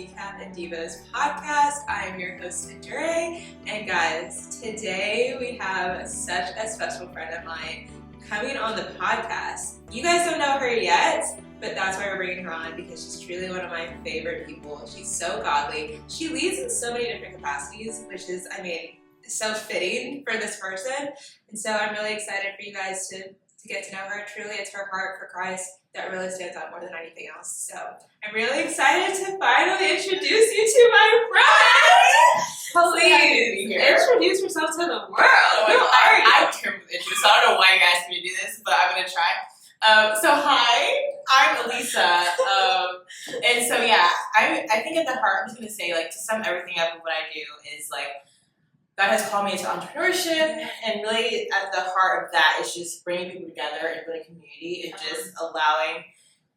Decaf and Divas podcast. I am your host, Dre, and guys, today we have such a special friend of mine coming on the podcast. You guys don't know her yet, but that's why we're bringing her on, because she's truly one of my favorite people. She's so godly. She leads in so many different capacities, which is, so fitting for this person. And so I'm really excited for you guys to get to know her. Truly, it's her heart for Christ that really stands out more than anything else. So I'm really excited to finally introduce you to my friend. Please introduce yourself to the world. Who are you? I'm terrible with intros, so I don't know why you asked me to do this, but I'm gonna try. So hi, I'm Alyssa. And so yeah, I think at the heart, I'm just gonna say, like, to sum everything up of what I do is, like, God has called me into entrepreneurship, and really at the heart of that is just bringing people together and building a community and just allowing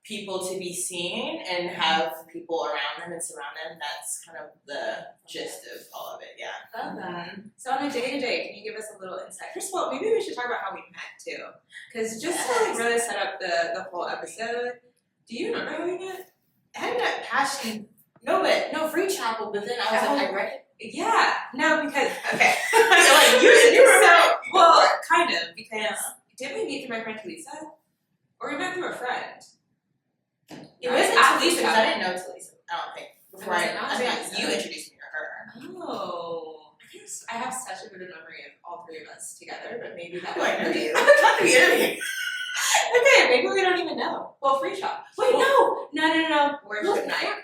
people to be seen and have people around them and surround them. That's kind of the gist of all of it, yeah. Love that. So on a day-to-day, can you give us a little insight? First of all, maybe we should talk about how we met too. Because just to like really set up the whole episode, do you remember how we met? I had that passion, no free chapel, but then I was like, I read it. Yeah, no, because, okay. Like, you remember? Well, kind of, because didn't we meet through my friend Lisa? Or we met through a friend? It was Lisa, because I didn't know Lisa, I don't think. Before I think you introduced me to her. Oh. I have such a vivid memory of all three of us together, but maybe that I know you. Not the interview. Okay, maybe we don't even know. Well, free shop. Wait, no. Worship night.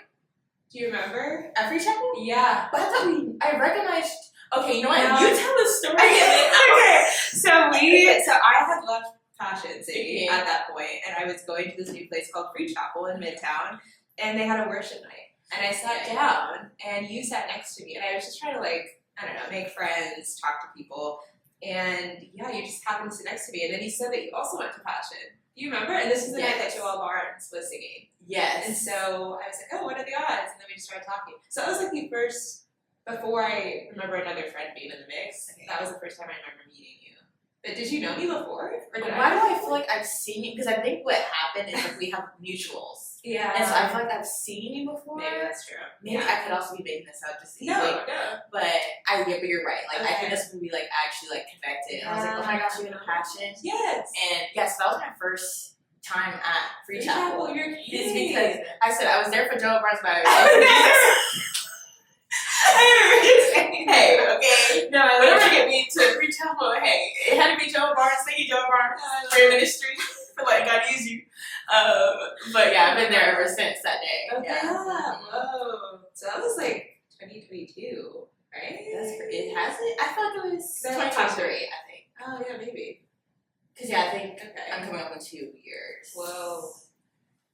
Do you remember? At Free Chapel? Yeah. But I recognized. Okay, you know what? You tell the story. Okay. So I had left Passion City at that point, and I was going to this new place called Free Chapel in Midtown, and they had a worship night. And I sat down, and you sat next to me, and I was just trying to, like, I don't know, make friends, talk to people, and yeah, you just happened to sit next to me, and then you said that you also went to Passion. Do you remember? And this is the night that Joelle Barnes was singing. Yes. And so I was like, oh, what are the odds? And then we just started talking. So that was like the first, before I remember another friend being in the mix, that was the first time I remember meeting you. But did you know me before? Why do I feel like I've seen you? Because I think what happened is, like, we have mutuals. Yeah. And so I feel like I've seen you before. Maybe that's true. Maybe I could also be making this up just to see. No. But you're right. Like, I think that's when we, like, actually, like, connected. And I was like, oh my gosh, you're in a Passion. Yes. And yes, that was my first time at Free Chapel. You're It's because I said I was there for Joelle Barnes, but hey, okay. No, I whenever you get me to Free Chapel, hey, it had to be Joelle Barnes. Thank you, Joelle Barnes, for your ministry, for letting God use you. But yeah, I've been there ever since that day. Okay. Yeah. Whoa. So that was like 2022, right? It hasn't. I feel like it was 2023. I think. Oh yeah, maybe. Cause yeah, I think I'm coming up in 2 years. Whoa.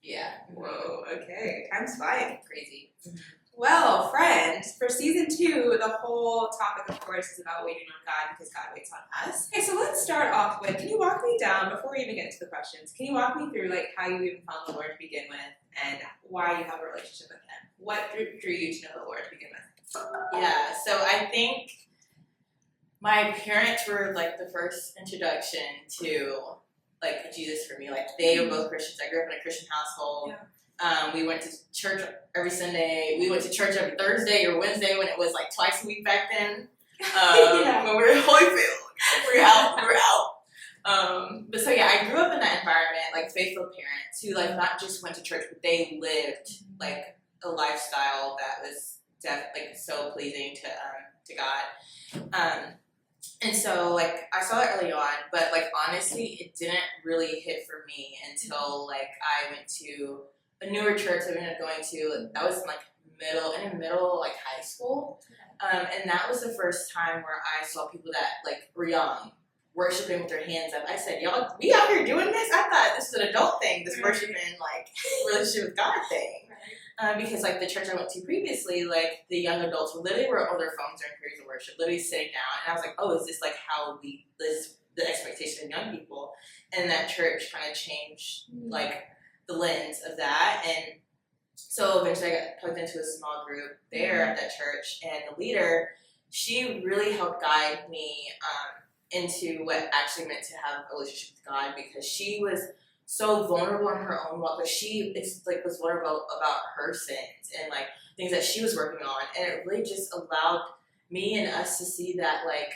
Yeah. Whoa. Okay. Time's flying. Crazy. Mm-hmm. Well, friends, for season 2, the whole topic, of course, is about waiting on God because God waits on us. Okay, so let's start off with, can you walk me down, before we even get into the questions, can you walk me through, like, how you even found the Lord to begin with and why you have a relationship with Him? What drew you to know the Lord to begin with? Yeah, so I think my parents were, like, the first introduction to, like, Jesus for me. Like, they were both Christians. I grew up in a Christian household. Yeah. We went to church every Sunday. We went to church every Thursday or Wednesday when it was, like, twice a week back then. When we were in Holyfield. We were out. But so, yeah, I grew up in that environment, like, faithful parents who, like, not just went to church, but they lived, like, a lifestyle that was, like, so pleasing to God. And so, like, I saw it early on, but, like, honestly, it didn't really hit for me until, like, I went to a newer church that we ended up going to. That was, like, middle, like, high school. And that was the first time where I saw people that, like, were young, worshiping with their hands up. I said, y'all, we out here doing this? I thought this was an adult thing, this worshiping, like, relationship with God thing. Because, like, the church I went to previously, like, the young adults literally were on their phones during periods of worship, literally sitting down. And I was like, oh, is this, like, how the expectation of young people? And that church kind of changed, like, the lens of that. And so eventually I got plugged into a small group there at that church. And the leader, she really helped guide me into what actually meant to have a relationship with God, because she was so vulnerable in her own walk. Like she was vulnerable about her sins and like things that she was working on, and it really just allowed me and us to see that like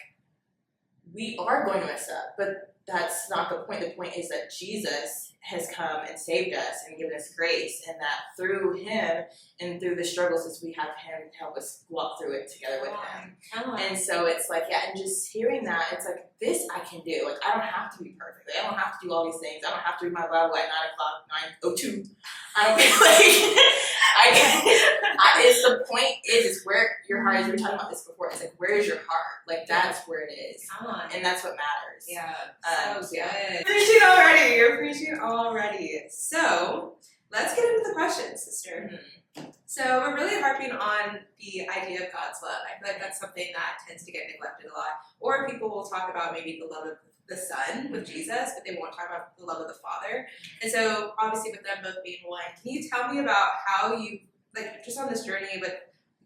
we are going to mess up, but that's not the point. The point is that Jesus has come and saved us and given us grace, and that through him and through the struggles is we have him to help us walk through it together with him. And so it's like, yeah, and just hearing that, it's like, this I can do. Like, I don't have to be perfect. Like, I don't have to do all these things. I don't have to read my Bible at 9:02. I don't it's the point is where your heart is. We were talking about this before. It's like, where is your heart? Like, that's where it is. And that's what matters. Yeah. So good. Preaching already. You're preaching already. So let's get into the questions, sister. Mm-hmm. So we're really harping on the idea of God's love. I feel like that's something that tends to get neglected a lot. Or people will talk about maybe the love of the Son with Jesus, but they won't talk about the love of the Father. And so obviously with them both being one, can you tell me about how you, like just on this journey with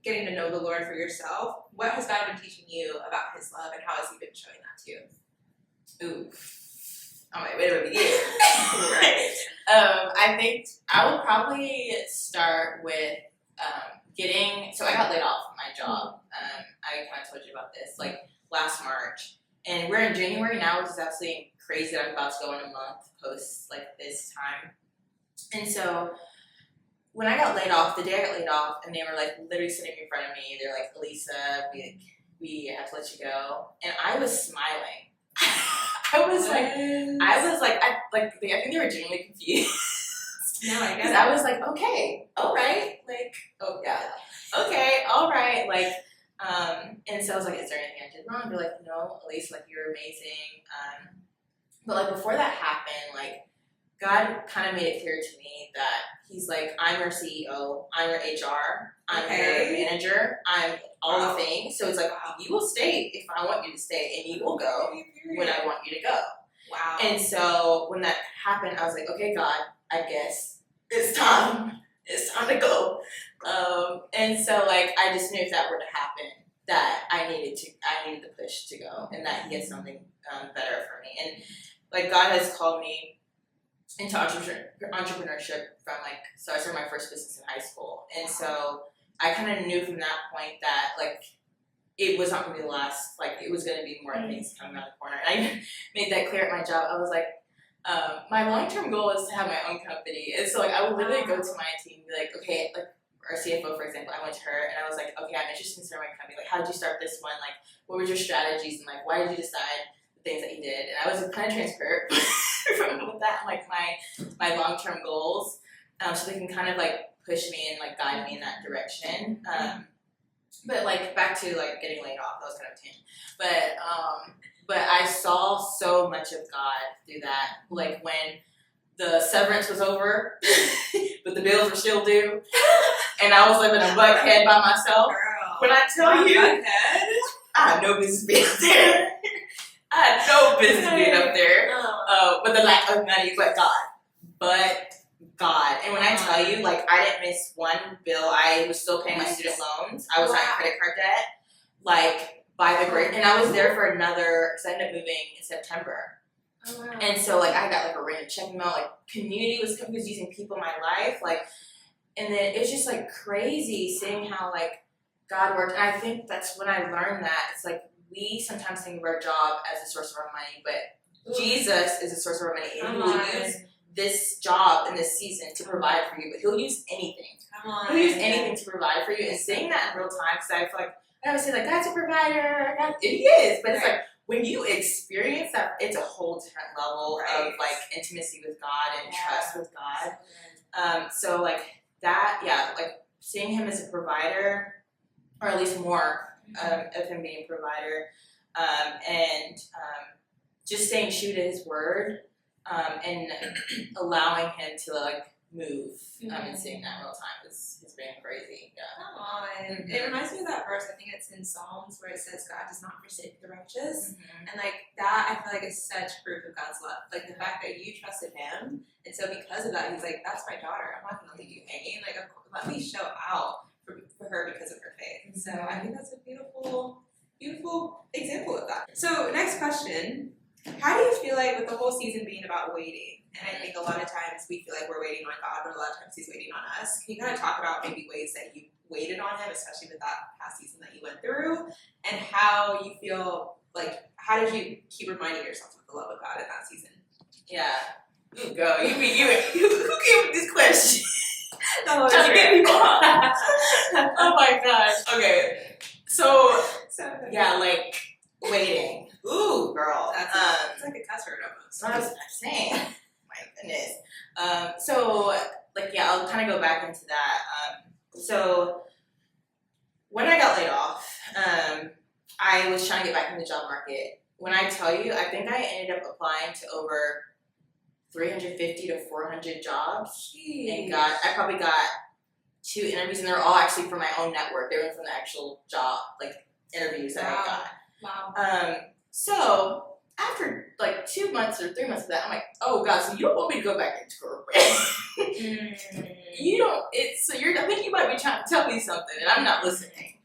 getting to know the Lord for yourself, what has God been teaching you about his love and how has he been showing that to you? Ooh. Oh my, wait a minute. Right. I think I would probably start with so I got laid off from my job. I kind of told you about this, like last March. And we're in January now, which is absolutely crazy that I'm about to go in a month post like this time. And so when I got laid off, the day I got laid off, and they were like literally sitting in front of me, they're like, Alyssa, we have to let you go. And I was smiling. I think they were genuinely confused. No, I guess. Because I was like, okay, all right, like, oh yeah, okay, all right, like, and so I was like, is there anything I did wrong? They're like, no, Alyssa, like, you're amazing. But like before that happened, like, God kind of made it clear to me that he's like, I'm your CEO, I'm your HR, I'm your manager, I'm all the things. So it's like, you will stay if I want you to stay, and you will go when I want you to go. Wow. And so when that happened, I was like, okay, God, I guess it's time. It's time to go. And so like I just knew if that were to happen, that I needed to push to go, and that he had something better for me. And like God has called me into entrepreneurship from so I started my first business in high school, and so I kind of knew from that point that like it was not going to be the last, like it was going to be more things coming out the corner. And I made that clear at my job. I was like, my long-term goal is to have my own company. And so like I would literally go to my team and be like, okay, like our CFO, for example, I went to her and I was like, okay, I'm interested in starting my company. Like, how did you start this one? Like, what were your strategies? And like, why did you decide the things that you did? And I was kind of transparent with that, like my long-term goals. So they can kind of like push me and like guide me in that direction. But like back to like getting laid off, that was kind of a tangent. But I saw so much of God through that. Like when the severance was over, but the bills were still due, and I was living in Buckhead by myself. Girl, when I tell you, Buckhead? I had no business being up there. I had no business being up there. But the lack of money, but God. And when I tell you, like, I didn't miss one bill. I was still paying my student loans. I was on credit card debt, like, by the grace. And I was there for because I ended up moving in September. Oh, wow. And so, like, I got, like, a random check mail. Like, community was using people in my life. Like, and then it's just, like, crazy seeing how, like, God worked. And I think that's when I learned that. It's, like, we sometimes think of our job as a source of our money, but Jesus is a source of our money. And he will use this job in this season to provide for you, but he'll use anything. He'll use anything to provide for you. And seeing that in real time, because I feel like I always say, like, God's a provider. God, he is, but it's like when you experience that, it's a whole different level of like intimacy with God and trust with God. So like that, like seeing him as a provider, or at least more of him being a provider, and just staying true to his word. And allowing him to like move and seeing that in real time has been crazy. Yeah. Come on. It reminds me of that verse, I think it's in Psalms, where it says God does not forsake the righteous. And like that I feel like is such proof of God's love. Like the fact that you trusted him, and so because of that he's like, that's my daughter, I'm not gonna leave you hanging. Like let me show out for her because of her faith. So I think that's a beautiful example of that. So next question. How do you feel like with the whole season being about waiting, And I think a lot of times we feel like we're waiting on God, but a lot of times He's waiting on us. Can you kind of talk about maybe ways that you waited on Him, especially with that past season that you went through, and how you feel like, how did you keep reminding yourself of the love of God in that season? Yeah. You go. You who came with this question? Oh, Trying to get people off. Oh my gosh. Okay. So yeah, like waiting. Ooh, girl. It's like a cuss word almost. What was I saying? My goodness. So like yeah, I'll kind of go back into that. So when I got laid off, I was trying to get back in the job market. When I tell you, I think I ended up applying to over 350 to 400 jobs. Jeez. And I probably got 2 interviews, and they're all actually from my own network. They were from the actual job, like, interviews that I got. Wow. So after like 2 months or 3 months of that, I'm like, oh God, so you don't want me to go back into corporate. You don't, I think you might be trying to tell me something, and I'm not listening.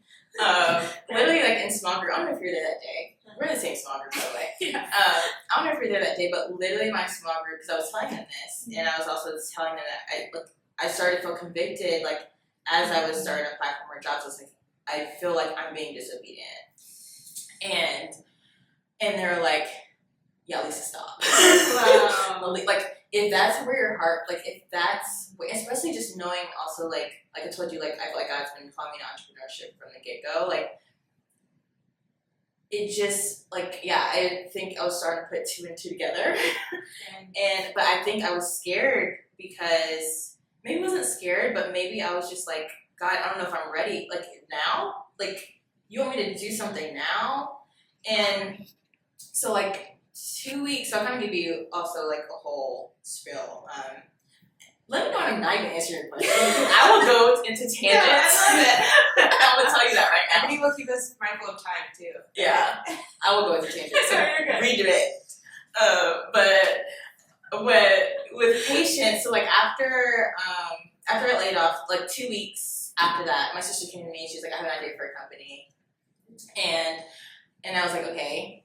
Literally, like in small group, I don't know if you're there that day. We're in the same small group, by the way. Yeah. I don't know if you're there that day, but literally my small group, because I was telling them this, and I was also telling them that I started to feel convicted, like, as I was starting to apply for more jobs. I was like, I feel like I'm being disobedient. And they were like, yeah, Lisa, stop. Wow. Like, if that's where your heart, like, if that's, especially just knowing also, like I told you, like, I feel like God's been calling me to entrepreneurship from the get-go, like, it just, like, yeah, I think I was starting to put 2 and 2 together. But I think I was scared because, maybe I wasn't scared, but maybe I was just like, God, I don't know if I'm ready, like, now? Like, you want me to do something now? And so, like, 2 weeks, so I'll kind of give you also, like, a whole spiel. Let me know I'm not even answering your question. I will go into tangents. Yeah, I love it. I'm going to tell you that right now. And He will keep us mindful of time, too. Yeah, I will go into tangents. So You're redo it. But with patience, so like after I laid off, like 2 weeks after that, my sister came to me. She's like, I have an idea for a company, and I was like, okay.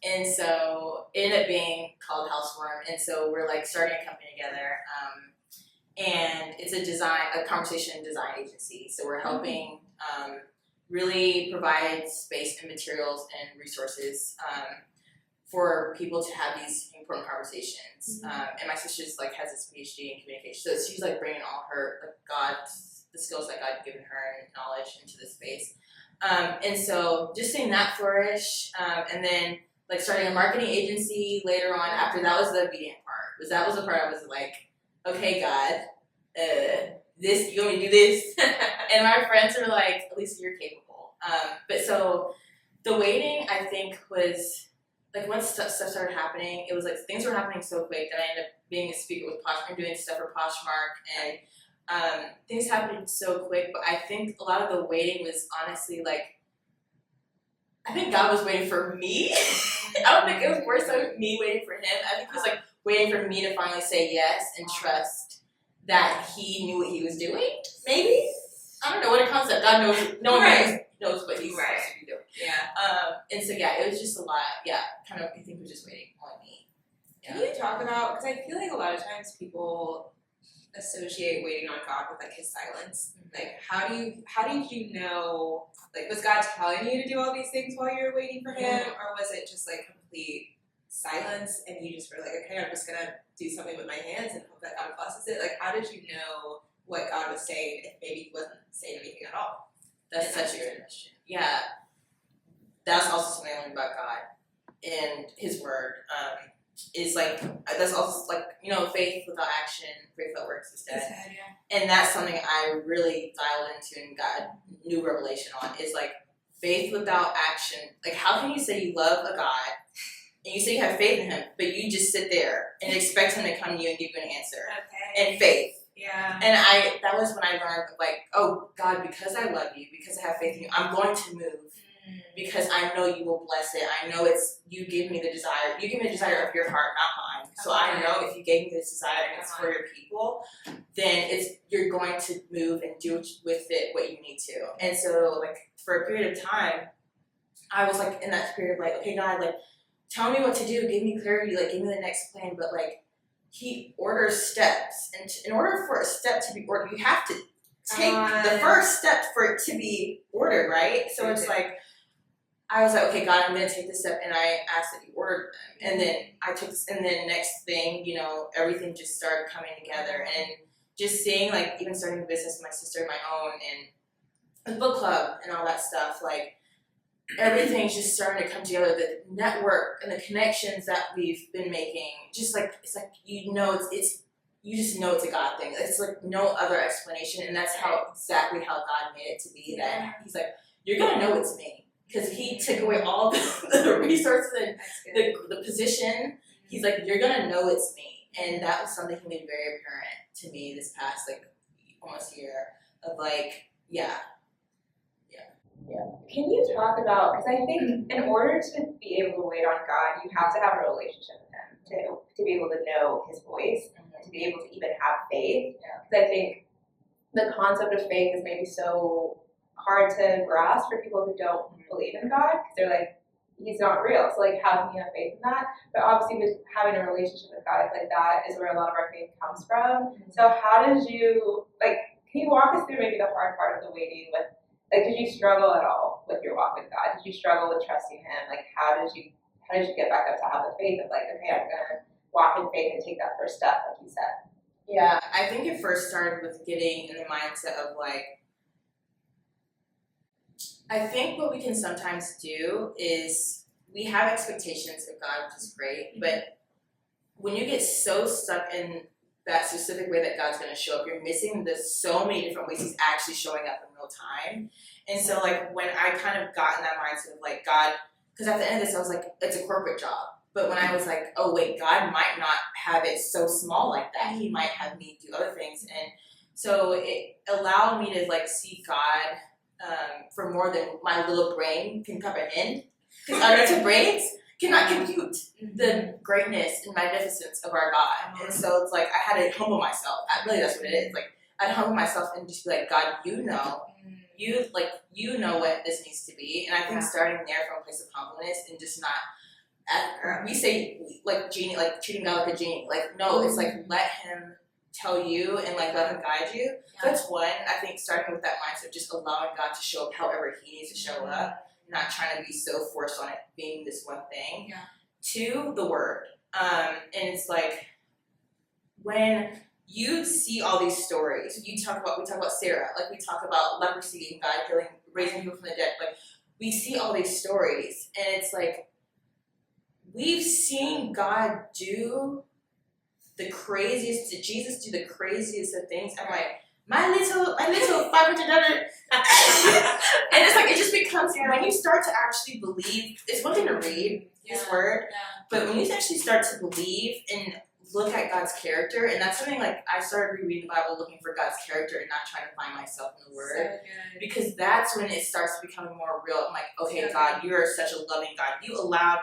And so it ended up being called Housewarm, and so we're like starting a company together. And it's a conversation design agency. So we're helping really provide space and materials and resources for people to have these important conversations. And my sister's like has this PhD in communication, so she's like bringing all her the skills that God given her and knowledge into this space. And so just seeing that flourish, and then like starting a marketing agency later on. After that was the obedient part. That was the part I was like, okay, God, you want me to do this? And my friends were like, at least you're capable. But so the waiting, I think, was like once stuff started happening, it was like things were happening so quick that I ended up being a speaker with Poshmark, doing stuff for Poshmark, and things happened so quick. But I think a lot of the waiting was honestly like, I think God was waiting for me. I don't think it was more so me waiting for Him. I think He was like waiting for me to finally say yes and trust that He knew what He was doing. Maybe, I don't know what a concept. God knows. No one knows what He's supposed to be doing. Yeah. And so yeah, it was just a lot. Yeah, kind of. I think we're just waiting on me. Yeah. Can you talk about, because I feel like a lot of times people associate waiting on God with like His silence. Like, how did you know? Like, was God telling you to do all these things while you were waiting for Him, or was it just like complete silence and you just were like, okay, I'm just gonna do something with my hands and hope that God blesses it? Like, how did you know what God was saying if maybe He wasn't saying anything at all? That's such a good question. Yeah, that's also something I learned about God and His Word. Is like, that's also like, faith without action, faith without works is dead. Yeah. And that's something I really dialed into and got new revelation on, is like faith without action. Like, how can you say you love a God and you say you have faith in Him, but you just sit there and expect Him to come to you and give you an answer? Okay. And faith. Yeah. And that was when I learned, like, oh God, because I love you, because I have faith in you, I'm going to move. Because I know you will bless it. I know you give me the desire. You give me the desire of your heart, not mine. So I know if you gave me this desire and it's for your people, then you're going to move and do with it what you need to. And so, like, for a period of time, I was like in that period of like, okay, God, like, tell me what to do. Give me clarity. Like, give me the next plan. But like, he orders steps, and in order for a step to be ordered, you have to take the first step for it to be ordered, right? So it's like, I was like, okay, God, I'm gonna take this step, and I asked that you ordered them, and then I took this, and then next thing, you know, everything just started coming together, and just seeing, like, even starting a business with my sister and my own, and a book club and all that stuff, like, everything's just starting to come together. The network and the connections that we've been making, just like, it's like, you know, it's you just know it's a God thing. It's like no other explanation, and that's exactly how God made it to be. That He's like, you're gonna know it's me, because He took away all the resources and the position. He's like, you're gonna know it's me, and that was something He made very apparent to me this past like almost year of like, yeah. Can you talk about, because I think in order to be able to wait on God, you have to have a relationship with Him to be able to know His voice and to be able to even have faith. Because I think the concept of faith is maybe so hard to grasp for people who don't believe in God, because they're like, He's not real. So like, how can you have faith in that? But obviously, with having a relationship with God, like that is where a lot of our faith comes from. So how did you, like, can you walk us through maybe the hard part of the waiting with, like, did you struggle at all with your walk with God? Did you struggle with trusting Him? Like, how did you get back up to have the faith of like, okay, I'm gonna walk in faith and take that first step, like you said? Yeah, I think it first started with getting in the mindset of like, I think what we can sometimes do is we have expectations of God, which is great, but when you get so stuck in that specific way that God's going to show up, you're missing the so many different ways He's actually showing up in real time. And so like when I kind of got in that mindset of like, God, because at the end of this I was like, it's a corporate job. But when I was like, oh wait, God might not have it so small like that. He might have me do other things. And so it allowed me to like see God for more than my little brain can comprehend. Because our little brains cannot compute the greatness and magnificence of our God. And so it's like, I had to humble myself. Really, that's what it is. Like, I'd humble myself and just be like, God, you know what this needs to be. And I think starting there from a place of humbleness and just not, we say like genie, like treating God like a genie. Like, no, it's like, let Him tell you and like let Him guide you. That's one. I think starting with that mindset of just allowing God to show up however He needs to show up, not trying to be so forced on it being this one thing. Two, the Word. And it's like, when you see all these stories, we talk about Sarah, like we talk about leprosy and God healing, raising people from the dead. Like, we see all these stories, and it's like, we've seen God do the craziest, did Jesus do the craziest of things? I'm like, my little $500. And it's like, it just becomes, when you start to actually believe, it's one thing to read His Word, but when you actually start to believe and look at God's character, and that's something like, I started rereading the Bible looking for God's character and not trying to find myself in the Word, because that's when it starts becoming more real. I'm like, okay, God, you are such a loving God. You allowed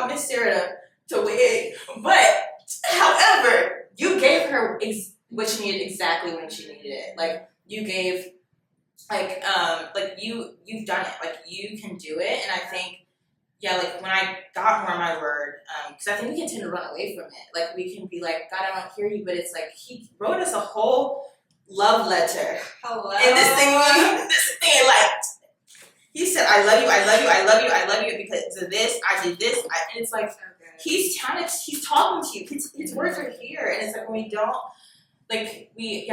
Miss Sarah to wait, but however, you gave her what she needed exactly when she needed it. Like, you gave, like you've done it. Like, you can do it. And I think, like, when I got more of my Word, because I think we can tend to run away from it. Like, we can be like, God, I don't hear you, but it's like, He wrote us a whole love letter. Hello. And this thing, like, He said, I love you, I love you, I love you, I love you because of this, I did this, and it's like, He's talking to you. His words are here, and it's like, when we don't, like, we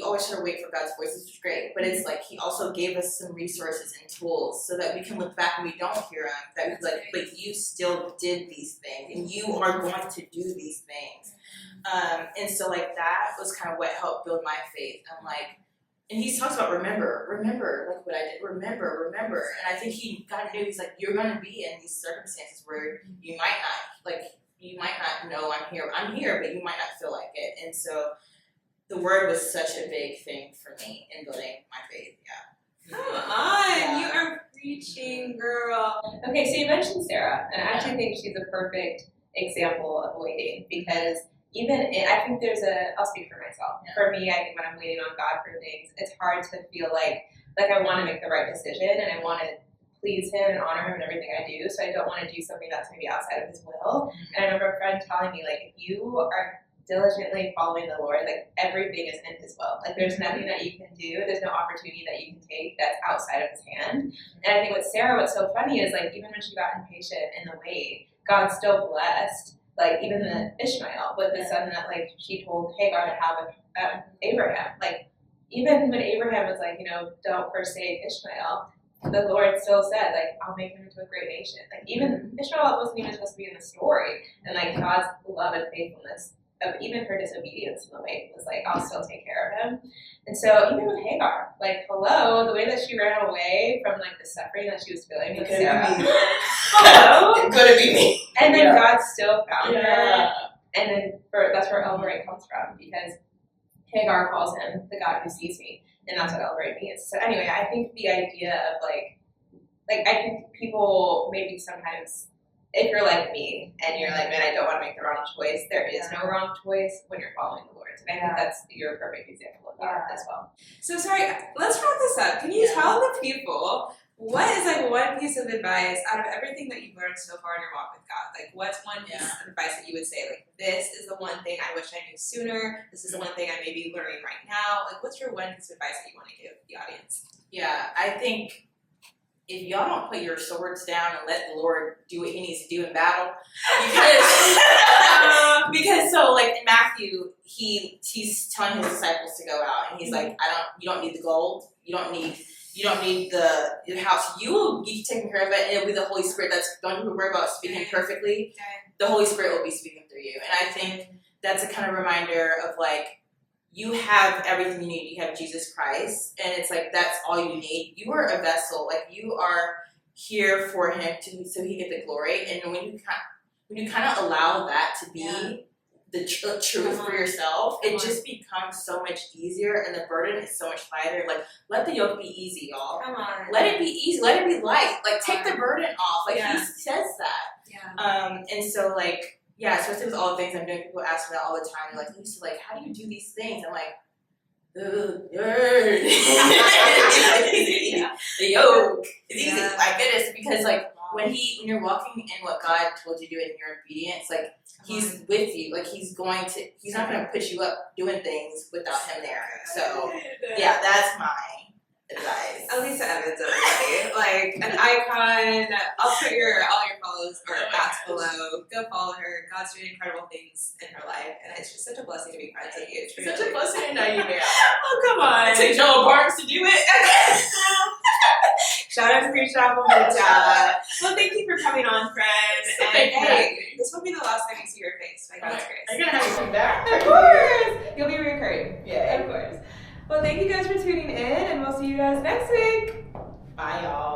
always try to wait for God's voice, which is great, but it's like, He also gave us some resources and tools so that we can look back and we don't hear Him, that we like, but you still did these things, and you are going to do these things. And so, like, that was kind of what helped build my faith. I'm like, and He talks about remember, like what I did, remember. And I think God knew, He's like, you're going to be in these circumstances where you might not know I'm here, but you might not feel like it. And so the Word was such a big thing for me in building my faith. Come on, you are preaching, girl. Okay, so you mentioned Sarah, and I actually think she's a perfect example of waiting, because I think I'll speak for myself. For me, I think when I'm waiting on God for things, it's hard to feel like I want to make the right decision and I want to please him and honor him in everything I do. So I don't want to do something that's maybe outside of his will. And I remember a friend telling me, like, if you are diligently following the Lord, like, everything is in his will. Like, there's nothing that you can do, there's no opportunity that you can take that's outside of his hand. And I think with Sarah, what's so funny is, like, even when she got impatient in the wait, God still blessed, like, even the Ishmael with the son that, like, she told Hagar to have with Abraham. Like, even when Abraham was like, don't forsake Ishmael, the Lord still said, like, I'll make him into a great nation. Like, even Ishmael wasn't even supposed to be in the story. And, like, God's love and faithfulness of even her disobedience in the way was like, I'll still take care of him. And so even with Hagar, like, hello, the way that she ran away from, like, the suffering that she was feeling with Sarah. Hello? It couldn't be me. And then God still found her. And then that's where El Roi comes from, because Hagar calls him the God who sees me. And that's what El Roi means. So anyway, I think the idea of, like I think people maybe sometimes, if you're like me and you're like, man, I don't want to make the wrong choice, there is no wrong choice when you're following the Lord. And I think you're a perfect example of that as well. So sorry, let's wrap this up. Can you tell the people, what is, like, one piece of advice out of everything that you've learned so far in your walk with God? Like, what's one piece of advice that you would say, like, this is the one thing I wish I knew sooner, this is the one thing I may be learning right now? Like, what's your one piece of advice that you want to give the audience? Yeah, I think if y'all don't put your swords down and let the Lord do what he needs to do in battle, because so, like, in Matthew, he's telling his disciples to go out, and he's like, you don't need the gold, you don't need the house, you will be taken care of it, and it'll be the Holy Spirit don't even worry about speaking perfectly. The Holy Spirit will be speaking through you. And I think that's a kind of reminder of, like, you have everything you need. You have Jesus Christ, and it's like, that's all you need. You are a vessel. Like, you are here for him so he get the glory. And when you kind of allow that to be the truth for yourself, it just becomes so much easier, and the burden is so much lighter. Like, let the yoke be easy, y'all. Come on. Let it be easy. Let it be light. Like, take the burden off. Like, he says that. Yeah. And so, like, especially with all the things I'm doing, people ask me that all the time. They're like, Lisa, like, how do you do these things? I'm like, the yoke is easy. My goodness, because, like, when you're walking in what God told you to do in your obedience, like, he's with you. Like, he's not going to put you up doing things without him there. So, that's my advice. Alyssa Evans, everybody. Like, an icon. I'll put all your follows or ads below. Go follow her. God's doing incredible things in her life, and it's just such a blessing to be friends with you. It's such a blessing to know you, man. Oh, come on. It took Joel Barnes to do it. Shout out to Preach Chapel. Well, thank you for coming on, friend. And hey, this will be the last time you see your face. By God's grace. I'm gonna have you come back. Of course! You'll be recurring. Yeah. Of course. Well, thank you guys for tuning in, and we'll see you guys next week. Bye, y'all.